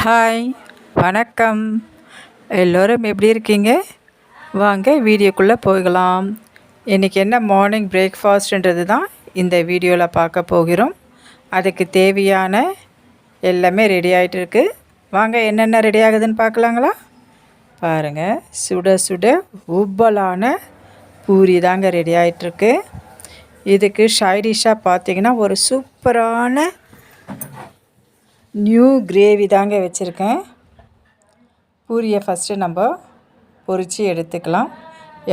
Hi, வணக்கம். எல்லோரும் எப்படி இருக்கீங்க? வாங்க வீடியோக்குள்ளே போகலாம். இன்றைக்கி என்ன மார்னிங் பிரேக்ஃபாஸ்ட்ன்றது தான் இந்த வீடியோவில் பார்க்க போகிறோம். அதுக்கு தேவையான எல்லாமே ரெடி ஆகிட்டு இருக்குது. வாங்க என்னென்ன ரெடி ஆகுதுன்னு பார்க்கலாங்களா? பாருங்கள், சுட சுட உப்பலான பூரி தாங்க ரெடி ஆகிட்டுருக்கு. இதுக்கு சைடிஷ்ஷாக பார்த்திங்கன்னா ஒரு சூப்பரான நியூ கிரேவி தாங்க வச்சுருக்கேன். பூரியை ஃபஸ்ட்டு நம்ம பொரித்து எடுத்துக்கலாம்.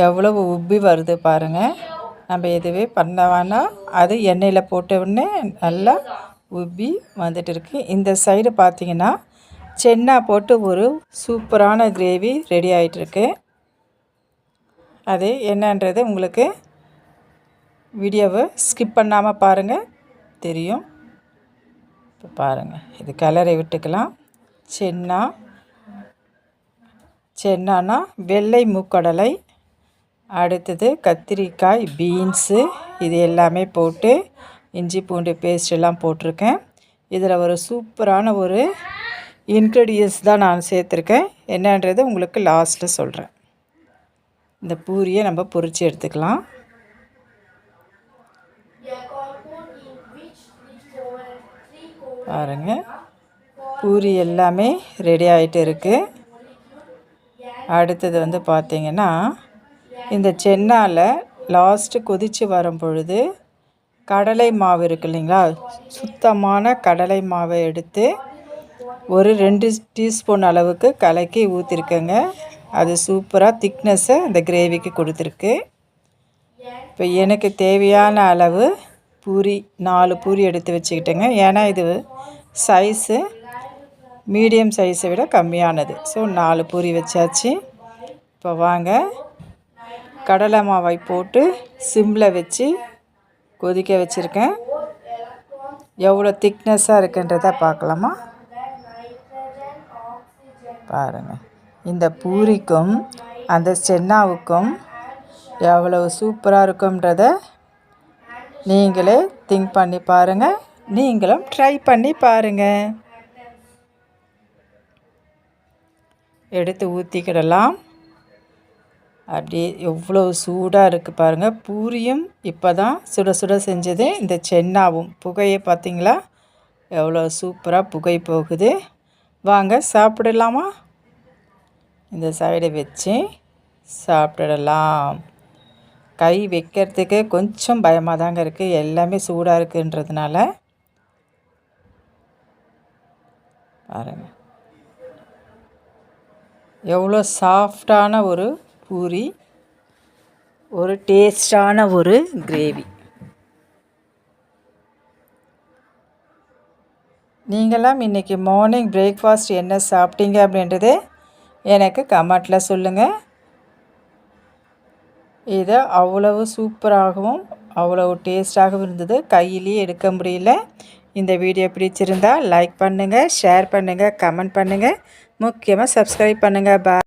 எவ்வளவு உப்பி வருது பாருங்கள். நம்ம எதுவே பண்ண வேணாம், அது எண்ணெயில் போட்ட உடனே நல்லா உப்பி வந்துட்டு இருக்குது. இந்த சைடு பார்த்திங்கன்னா சென்னா போட்டு ஒரு சூப்பரான கிரேவி ரெடி ஆகிட்டுருக்கு. அது என்னன்றது உங்களுக்கு வீடியோவை ஸ்கிப் பண்ணாமல் பாருங்கள், தெரியும். இப்போ பாருங்கள், இது கலரை விட்டுக்கலாம். சென்னானா வெள்ளை மூக்கடலை, அடுத்தது கத்திரிக்காய், பீன்ஸு, இது எல்லாமே போட்டு இஞ்சி பூண்டு பேஸ்ட் எல்லாம் போட்டிருக்கேன். இதில் ஒரு சூப்பரான ஒரு இன்க்ரீடியன்ஸ் தான் நான் சேர்த்துருக்கேன். என்னன்றது உங்களுக்கு லாஸ்ட்டில் சொல்கிறேன். இந்த பூரியை நம்ம பொரித்து எடுத்துக்கலாம். பாருங்கள், பூரி எல்லாமே ரெடி ஆகிட்டு இருக்குது. அடுத்தது வந்து பார்த்திங்கன்னா இந்த சென்னால் லாஸ்ட்டு கொதித்து வரும் பொழுது கடலை மாவு இருக்குது இல்லைங்களா, சுத்தமான கடலை மாவை எடுத்து ஒரு 2 டீஸ்பூன் அளவுக்கு கலக்கி ஊற்றிருக்கேங்க. அது சூப்பராக திக்னஸ்ஸை இந்த கிரேவிக்கு கொடுத்துருக்கு. இப்போ எனக்கு தேவையான அளவு பூரி 4 பூரி எடுத்து வச்சுக்கிட்டேங்க. ஏன்னா இது சைஸு மீடியம் சைஸை விட கம்மியானது. ஸோ 4 பூரி வச்சாச்சு. இப்போ வாங்க கடலை மாவை போட்டு சிம்மில் வச்சு கொதிக்க வச்சுருக்கேன். எவ்வளோ திக்னஸ்ஸாக இருக்குன்றதை பார்க்கலாமா? பாருங்கள், இந்த பூரிக்கும் அந்த சென்னாவுக்கும் எவ்வளோ சூப்பராக இருக்கும்ன்றதை நீங்களே திங்க் பண்ணி பாருங்கள், நீங்களும் ட்ரை பண்ணி பாருங்கள். எடுத்து ஊற்றிக்கிடலாம். அப்படியே எவ்வளோ சூடாக இருக்குது பாருங்கள். பூரியும் இப்போ தான் சுட சுட செஞ்சது. இந்த சென்னாவும் புகையை பார்த்திங்களா, எவ்வளோ சூப்பராக புகை போகுது. வாங்க சாப்பிடலாமா? இந்த சைடை வச்சு சாப்பிடலாம். கை வைக்கிறதுக்கு கொஞ்சம் பயமாக தாங்க இருக்குது, எல்லாமே சூடாக இருக்குன்றதுனால. பாருங்கள், எவ்வளோ சாஃப்டான ஒரு பூரி, ஒரு டேஸ்டான ஒரு கிரேவி. நீங்களாம் இன்றைக்கி மார்னிங் பிரேக்ஃபாஸ்ட் என்ன சாப்பிட்டீங்க அப்படின்றது எனக்கு கமெண்ட்டில் சொல்லுங்கள். இது அவ்வளவு சூப்பராகவும் அவ்வளவு டேஸ்டாகவும் இருந்தது. கையிலேயே எடுக்க முடியல. இந்த வீடியோ பிடிச்சிருந்தால் லைக் பண்ணுங்கள், ஷேர் பண்ணுங்கள், கமெண்ட் பண்ணுங்கள், முக்கியமாக சப்ஸ்கிரைப் பண்ணுங்கள். பாய்.